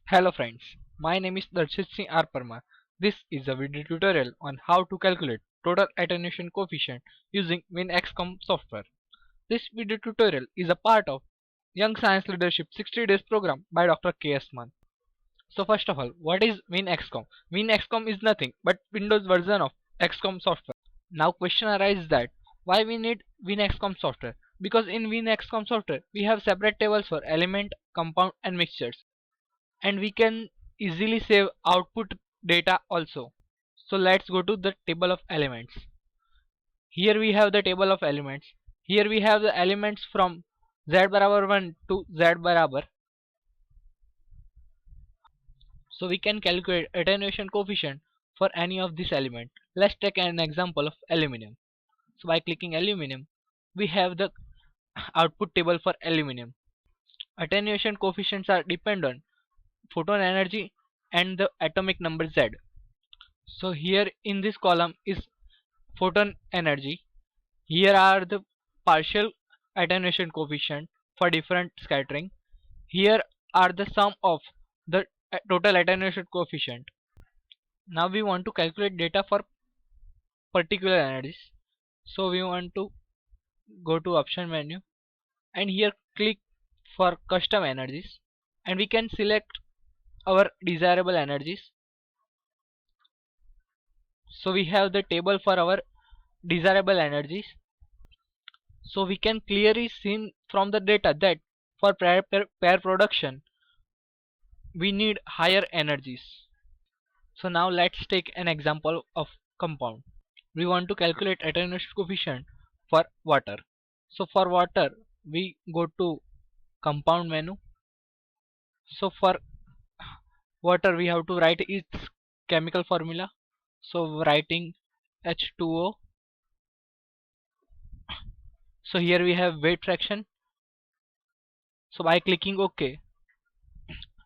Hello friends, my name is Darshit Singh R. Parmar. This is a video tutorial on how to calculate total attenuation coefficient using WinXCOM software. This video tutorial is a part of Young Science Leadership 60 Days program by Dr. K.S. Mann. So first of all, what is WinXCOM? WinXCOM is nothing but Windows version of XCOM software. Now question arises that why we need WinXCOM software? Because in WinXCOM software we have separate tables for element, compound and mixtures, and we can easily save output data also. So let's go to the table of elements. Here we have the table of elements. Here we have the elements from z barabar 1 to z barabar. So we can calculate attenuation coefficient for any of these elements. Let's take an example of aluminum. So by clicking aluminum, we have the output table for aluminum. Attenuation coefficients are dependent on photon energy and the atomic number Z. So here in this column is photon energy. Here are the partial attenuation coefficient for different scattering. Here are the sum of the total attenuation coefficient. Now we want to calculate data for particular energies. So we want to go to option menu and here click for custom energies, and we can select our desirable energies. So we have the table for our desirable energies. So we can clearly see from the data that for pair production we need higher energies. So now let's take an example of compound. We want to calculate attenuation coefficient for water. So for water we go to compound menu. So for water we have to write its chemical formula. So writing H2O. So here we have weight fraction. So by clicking OK,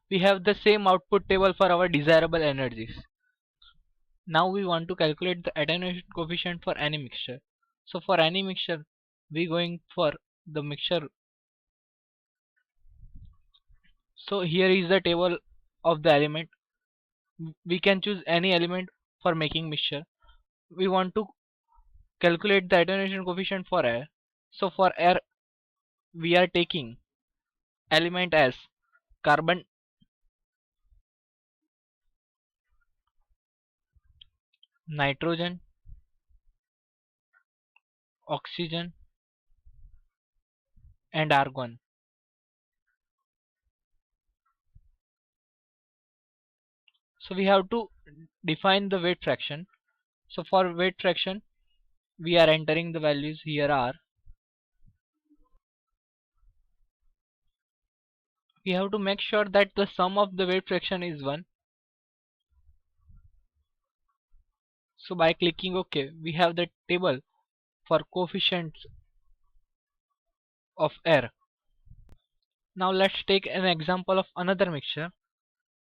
we have the same output table for our desirable energies. Now we want to calculate the attenuation coefficient for any mixture. So for any mixture we going for the mixture. So here is the table of the element. We can choose any element for making mixture. We want to calculate the attenuation coefficient for air. So for air we are taking element as carbon, nitrogen, oxygen and argon. So we have to define the weight fraction. So for weight fraction we are entering the values. Here are, we have to make sure that the sum of the weight fraction is 1. So by clicking OK, we have the table for coefficients of air. Now let's take an example of another mixture.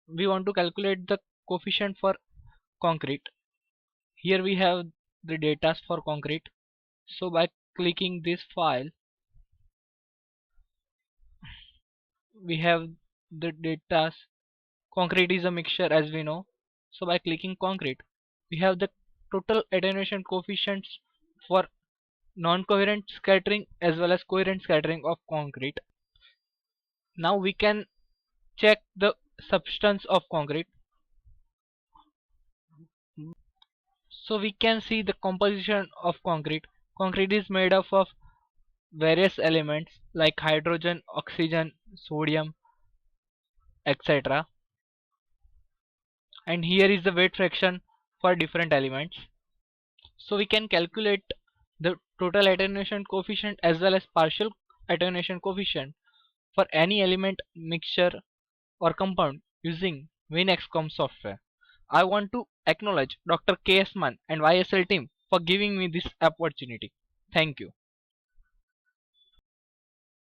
We want to calculate the coefficient for concrete. Here we have the data for concrete. So by clicking this file we have the data. Concrete is a mixture as we know. So by clicking concrete we have the total attenuation coefficients for non-coherent scattering as well as coherent scattering of concrete. Now we can check the substance of concrete. So we can see the composition of concrete. Concrete is made up of various elements like hydrogen, oxygen, sodium, etc. And here is the weight fraction for different elements. So we can calculate the total attenuation coefficient as well as partial attenuation coefficient for any element, mixture or compound using WinXCOM software. I want to acknowledge Dr. K.S. Mann and YSL team for giving me this opportunity. Thank you.